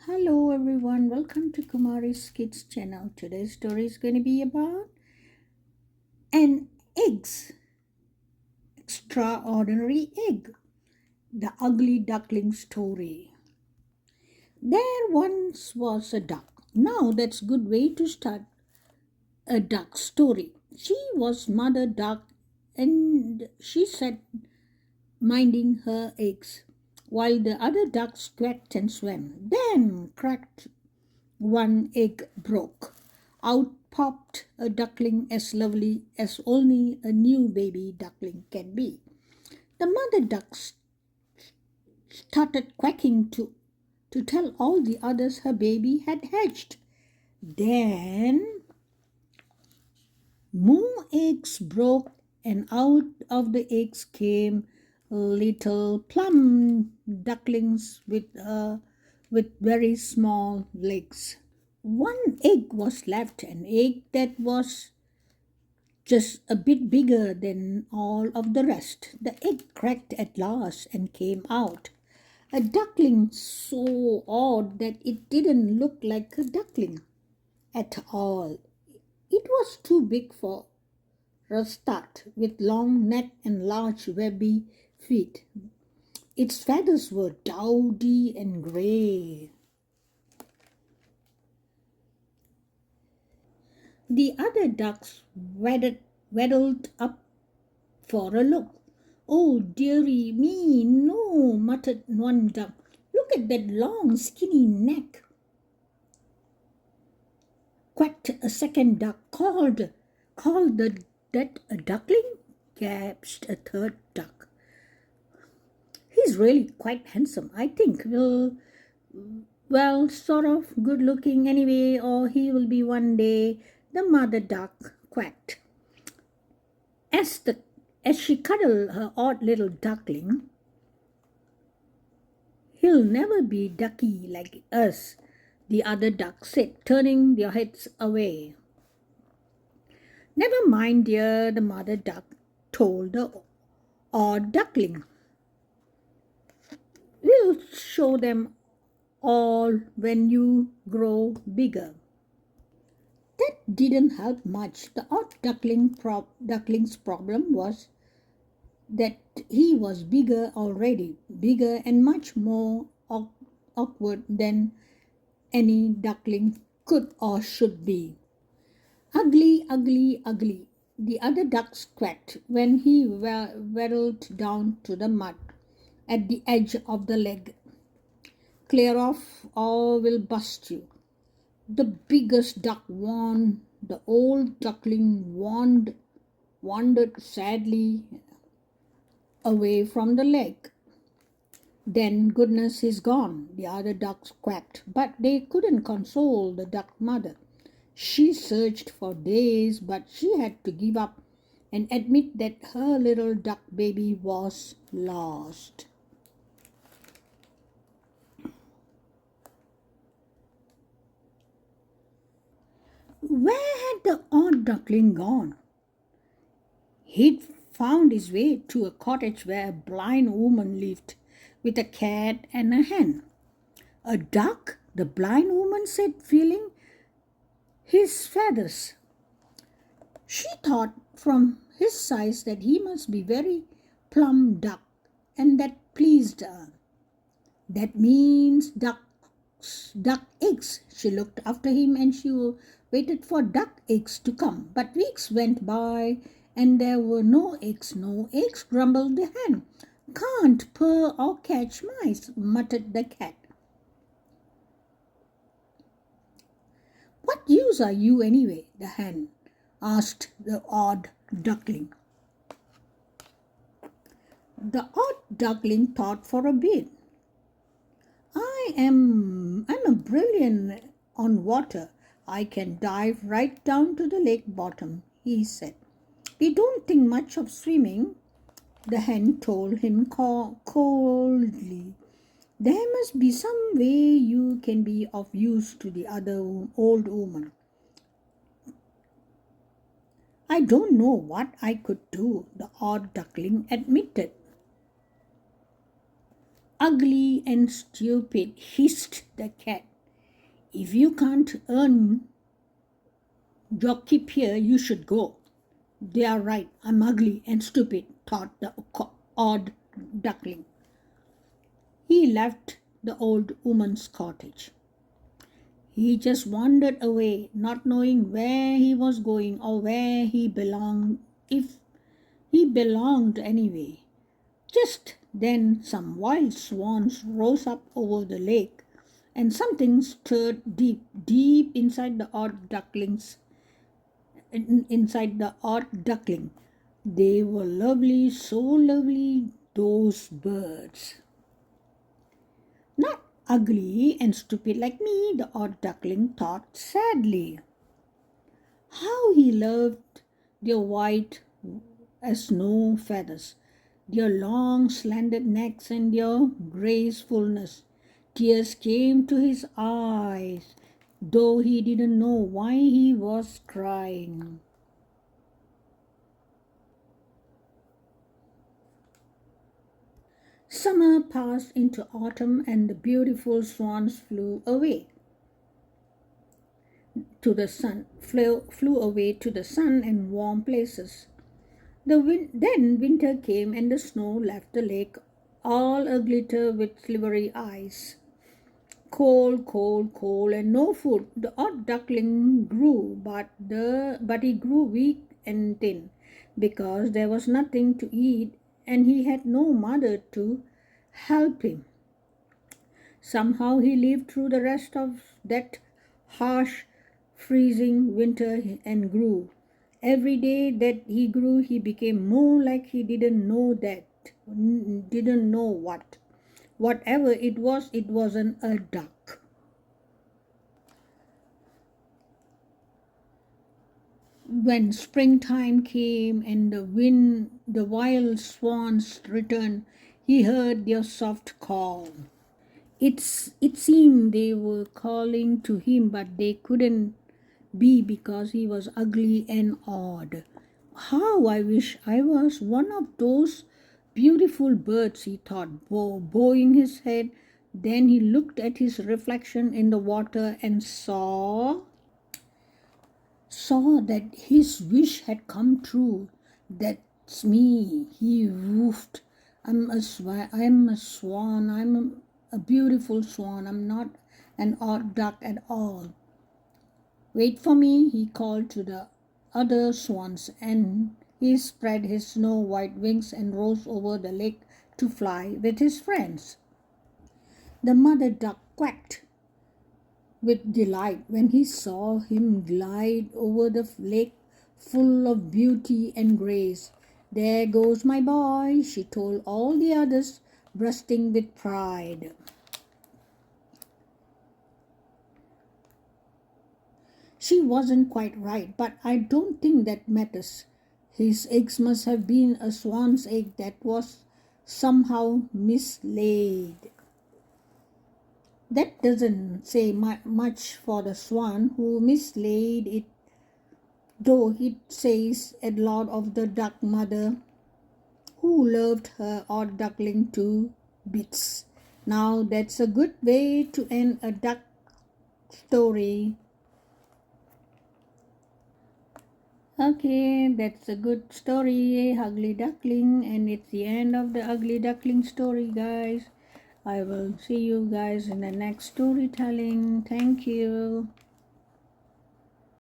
Hello everyone, welcome to Kumari's Kids channel. Today's story is going to be about an eggs, extraordinary egg, the ugly duckling story. There once was a duck. Now that's good way to start a duck story. She was mother duck and she sat minding her eggs while the other ducks quacked and swam. Then cracked one egg broke. Out popped a duckling as lovely as only a new baby duckling can be. The mother duck started quacking to tell all the others her baby had hatched. Then more eggs broke, and out of the eggs came little plump ducklings with very small legs. One egg was left, an egg that was just a bit bigger than all of the rest. The egg cracked at last and came out. A duckling so odd that it didn't look like a duckling at all. It was too big for a start, with long neck and large webby feet. Its feathers were dowdy and grey. The other ducks waddled up for a look. "Oh, dearie me, no," muttered one duck. "Look at that long, skinny neck." Quacked a second duck. That a duckling?" gasped a third duck. "He's really quite handsome. I think well, sort of good looking anyway, or he will be one day," the mother duck quacked. As she cuddled her odd little duckling, "He'll never be ducky like us," the other ducks said, turning their heads away. "Never mind, dear," the mother duck told the odd duckling. "We'll show them all when you grow bigger." That didn't help much. The odd duckling's problem was that he was bigger already, bigger and much more awkward than any duckling could or should be. "Ugly, ugly, ugly," the other ducks quacked when he waddled down to the mud at the edge of the lake. "Clear off or we'll bust you." The biggest duck warned. The old duckling wandered sadly away from the lake. "Then goodness is gone," the other ducks quacked, but they couldn't console the duck mother. She searched for days, but she had to give up and admit that her little duck baby was lost. Where had the odd duckling gone? He'd found his way to a cottage where a blind woman lived with a cat and a hen. "A duck?" the blind woman said, feeling his feathers. She thought from his size that he must be very plump duck, and that pleased her. "That means duck eggs." She looked after him and she waited for duck eggs to come. But weeks went by and there were no eggs. "No eggs," grumbled the hen. "Can't purr or catch mice," muttered the cat. "What use are you anyway?" the hen asked the odd duckling. The odd duckling thought for a bit. I'm a brilliant on water. I can dive right down to the lake bottom," he said. "We don't think much of swimming," the hen told him coldly. "There must be some way you can be of use to the other old woman." "I don't know what I could do," the odd duckling admitted. "Ugly and stupid," hissed the cat. If you can't earn your keep here, you should go. They are right. I'm ugly and stupid, thought the odd duckling. He left the old woman's cottage. He just wandered away, not knowing where he was going or where he belonged, if he belonged anyway. Just then some wild swans rose up over the lake, and something stirred deep, deep inside the odd duckling. They were lovely, so lovely, those birds. Not ugly and stupid like me, the odd duckling thought sadly. How he loved their white as snow feathers, their long slanted necks and their gracefulness. Tears came to his eyes, though he didn't know why he was crying. Summer passed into autumn and the beautiful swans flew away to the sun and warm places. Then winter came and the snow left the lake all aglitter with silvery eyes. Cold, cold, cold, and no food. The odd duckling grew, but he grew weak and thin, because there was nothing to eat, and he had no mother to help him. Somehow he lived through the rest of that harsh, freezing winter and grew. Every day that he grew, he became more like he didn't know what. Whatever it wasn't a duck. When springtime came and the wild swans returned, he heard their soft call. It seemed they were calling to him, but they couldn't be because he was ugly and odd. How I wish I was one of those beautiful birds, he thought, bowing his head. Then he looked at his reflection in the water and saw that his wish had come true. That's me, he woofed. I'm a swan. I'm a beautiful swan. I'm not an odd duck at all. Wait for me, he called to the other swans, and he spread his snow-white wings and rose over the lake to fly with his friends. The mother duck quacked with delight when he saw him glide over the lake full of beauty and grace. There goes my boy, she told all the others, bursting with pride. She wasn't quite right, but I don't think that matters. His eggs must have been a swan's egg that was somehow mislaid. That doesn't say much for the swan who mislaid it, though it says a lot of the duck mother who loved her odd duckling to bits. Now that's a good way to end a duck story. Okay, that's a good story, Ugly Duckling, and it's the end of the Ugly Duckling story, guys. I will see you guys in the next storytelling. Thank you.